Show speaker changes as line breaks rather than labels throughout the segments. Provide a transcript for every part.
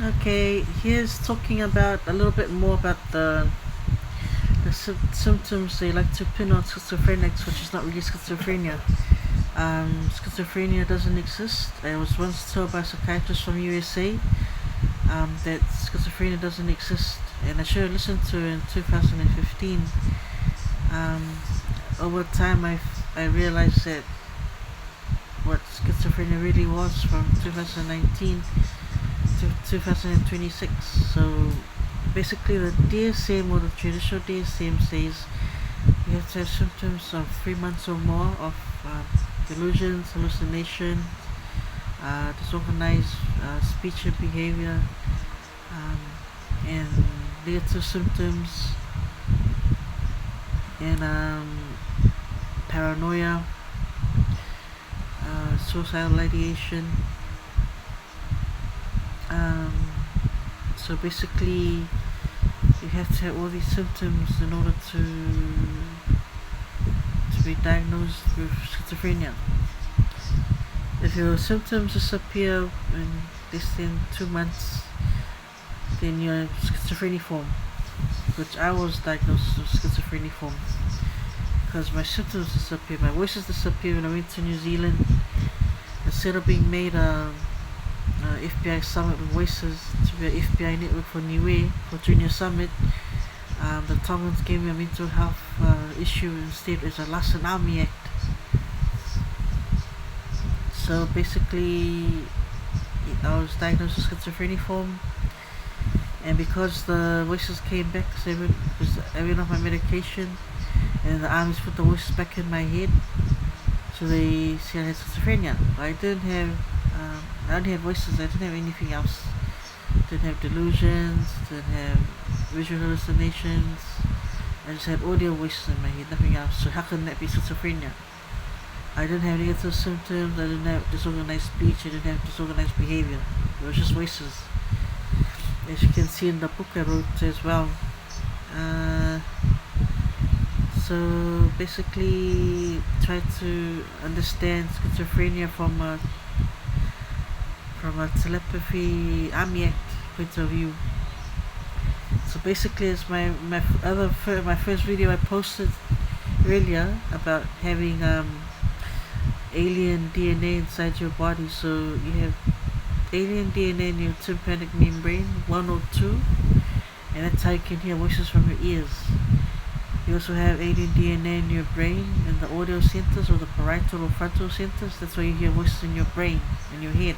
Okay, here's talking about a little bit more about the symptoms they like to pin on schizophrenics, which is not really schizophrenia. Schizophrenia doesn't exist. I was once told by a psychiatrist from USA that schizophrenia doesn't exist, and I should have listened to it in 2015. Um, Over time, I realized that what schizophrenia really was from 2019 to 2026. So basically, the DSM or the traditional DSM says you have to have symptoms of 3 months or more of delusions, hallucination, disorganized speech and behavior, um, and negative symptoms, and paranoia, suicidal ideation. Um, so basically, you have to have all these symptoms in order to be diagnosed with schizophrenia. If your symptoms disappear in less than 2 months, then you're schizophreniform, which I was diagnosed with schizophreniform because my symptoms disappeared, my voices disappeared when I went to New Zealand. Instead of being made a FBI summit with voices to be an FBI network for Niue for Junior Summit, the Tongans gave me a mental health issue instead as a Larson Army Act. So basically, I was diagnosed with schizophreniform, and because the voices came back, because I went off my medication, and the armies put the voices back in my head, so they said I had schizophrenia. But I didn't have voices. I didn't have anything else. Didn't have delusions. Didn't have visual hallucinations. I just had audio voices in my head, nothing else. So how can that be schizophrenia? I didn't have negative symptoms. I didn't have disorganized speech. I didn't have disorganized behavior. It was just voices, as you can see in the book I wrote as well. So basically, try to understand schizophrenia from a telepathy Army Act point of view. So basically, it's my first video I posted earlier about having alien DNA inside your body. So you have alien DNA in your tympanic membrane, 102, and that's how you can hear voices from your ears. You also have alien DNA in your brain, in the audio centers or the parietal or frontal centers. That's why you hear voices in your brain, in your head.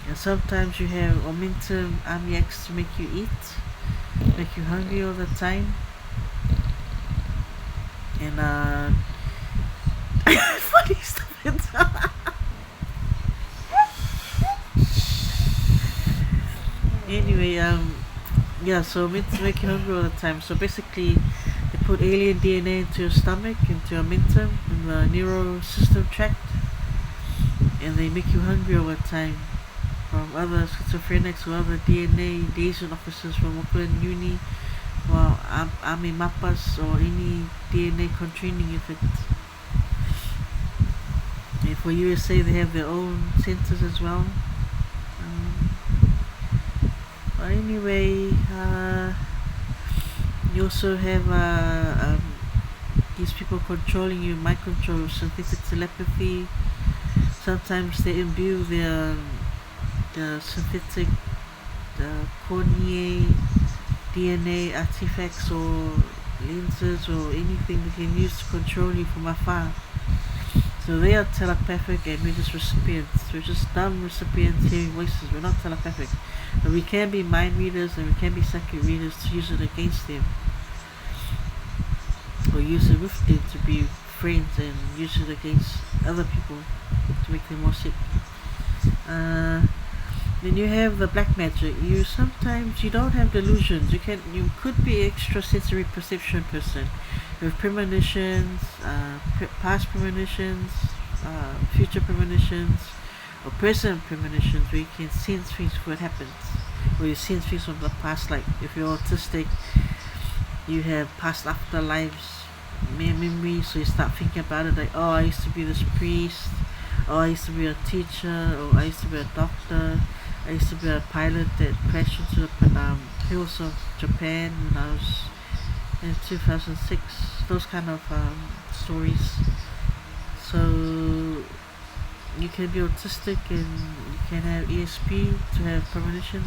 And sometimes you have omentum amiacs to make you eat, make you hungry all the time. And funny stuff. Anyway, yeah, so meant to make you hungry all the time. So basically, they put alien DNA into your stomach, into your mentum, in the neural system tract, and they make you hungry all the time. From other schizophrenics or other DNA liaison officers from Auckland Uni, or Army Mapas, or any DNA training unit. And for USA, they have their own centers as well. But anyway, you also have these people controlling you, mind control, synthetic telepathy. Sometimes they imbue the synthetic cornea DNA artifacts or lenses or anything they can use to control you from afar. So they are telepathic and we're just recipients. We're just dumb recipients hearing voices. We're not telepathic. But we can be mind readers and we can be psychic readers to use it against them. Or use it with them to be friends and use it against other people to make them more sick. Then you have the black magic. You don't have delusions. You could be extrasensory perception person with premonitions, past premonitions, future premonitions, or present premonitions where you can sense things before it happens, or you sense things from the past. Like if you're autistic, you have past afterlives memories, so you start thinking about it like, oh, I used to be this priest, or I used to be a teacher, or I used to be a doctor, I used to be a pilot that crashed into the hills of Japan when I was in 2006. Those kind of stories. So you can be autistic and you can have ESP to have premonitions.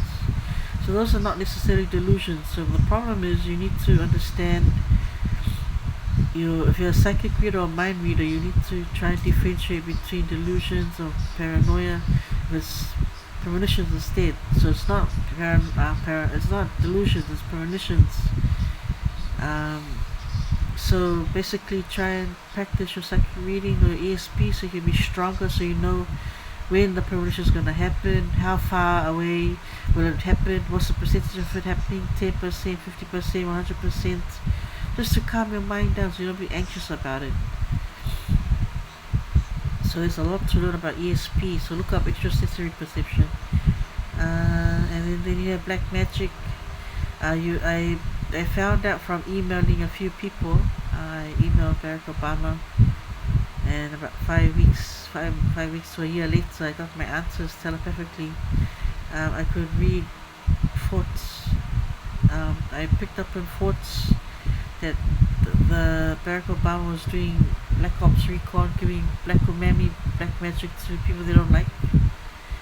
So those are not necessarily delusions. So the problem is you need to understand if you're a psychic reader or mind reader, you need to try and differentiate between delusions or paranoia with premonitions instead. So it's not it's not delusions, it's premonitions. Um, so basically, try and practice your psychic reading or ESP so you can be stronger, so you know when the premonition is going to happen, how far away will it happen, what's the percentage of it happening, 10%, 50%, 100%, just to calm your mind down so you don't be anxious about it. So there's a lot to learn about ESP, so look up extrasensory perception. And then you have black magic. I found out from emailing a few people. I emailed Barack Obama, and about 5 weeks to a year later, I got my answers telepathically. I could read thoughts. I picked up on thoughts that the Barack Obama was doing Black Ops Recon, giving black umami, black magic to people they don't like,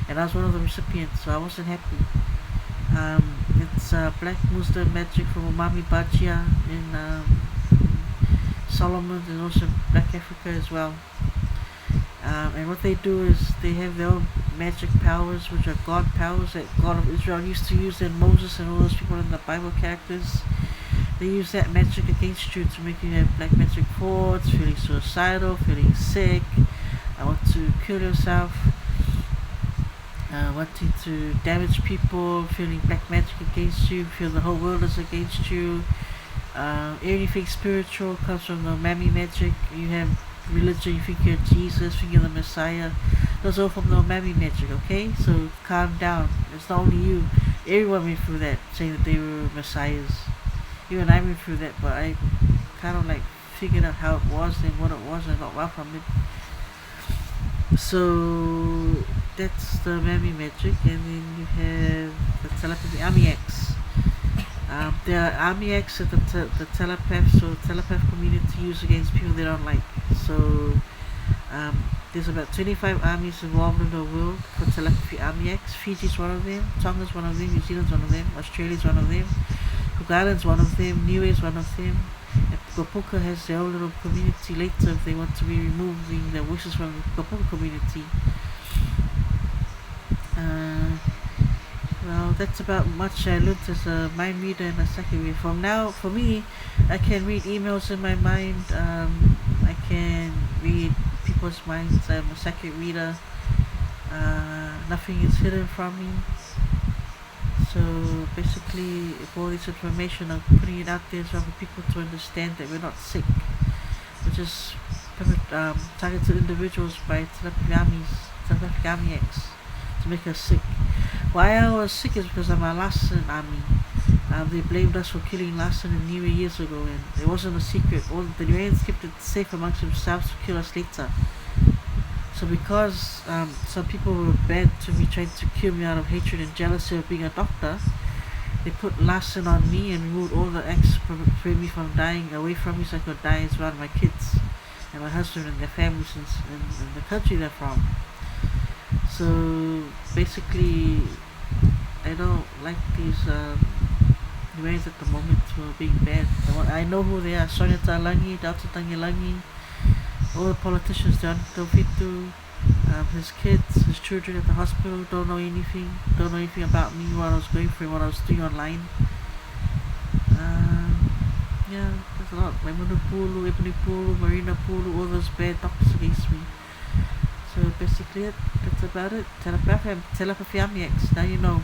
and I was one of the recipients, so I wasn't happy. It's black Muslim magic from Umami Bajia in Solomon and also Black Africa as well. And what they do is they have their own magic powers, which are God powers that God of Israel used to use, and Moses and all those people in the Bible characters. They use that magic against you to make you have black magic thoughts, feeling suicidal, feeling sick, want to kill yourself, wanting to damage people, feeling black magic against you, feel the whole world is against you. Anything spiritual comes from the Umami magic. You have religion, you think you're Jesus, think you're the Messiah. Those are all from the Umami magic, okay? So calm down. It's not only you. Everyone went through that, saying that they were messiahs. Even I went through that, but I kind of like figured out how it was and what it was and got well from it. So that's the Umami magic, and then you have the telepathy Army X. There are Army X that the telepaths or telepath community use against people they don't like. So there's about 25 armies involved in the world for telepathy Army X. Fiji's one of them, Tonga's one of them, New Zealand's one of them, Australia's one of them, Cook Island's one of them, Niue's one of them. And Pukapuka has their own little community later if they want to be removing their voices from the Pukapuka community. Well, that's about much I learned as a mind reader and a psychic reader. From now, for me, I can read emails in my mind. I can read people's minds. I'm a psychic reader. Nothing is hidden from me. So basically, if all this information, I'm putting it out there so for people to understand that we're not sick. We're just targeted individuals by telepathy army X to make us sick. Why I was sick is because of my Larsen army. They blamed us for killing Larsen and Niue years ago, and it wasn't a secret. All the Niueans kept it safe amongst themselves to kill us later. So because some people were bad to me, trying to kill me out of hatred and jealousy of being a doctor, they put Larsen on me and removed all the X to prevent me from dying away from me so I could die as well as my kids and my husband and their families in the country they're from. So basically, I don't like these Niueans at the moment who are being bad. I know who they are: Sonia Talangi, Dauta Tangilangi, all the politicians, John Tofitu, his kids, his children at the hospital don't know anything about me, what I was going through, what I was doing online. Yeah, there's a lot. Ebony Pulu, Marina Pulu, all those bad doctors against me. So basically that's about it. Telepathy Army X, now you know.